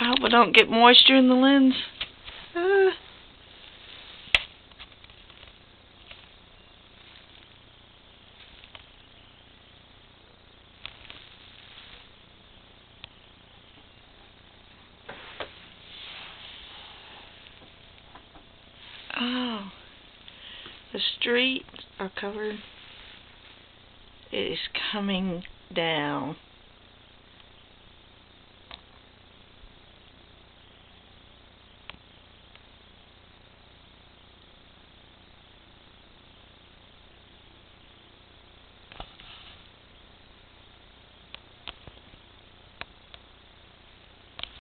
hope I don't get moisture in the lens. Oh, the streets are covered. It is coming down.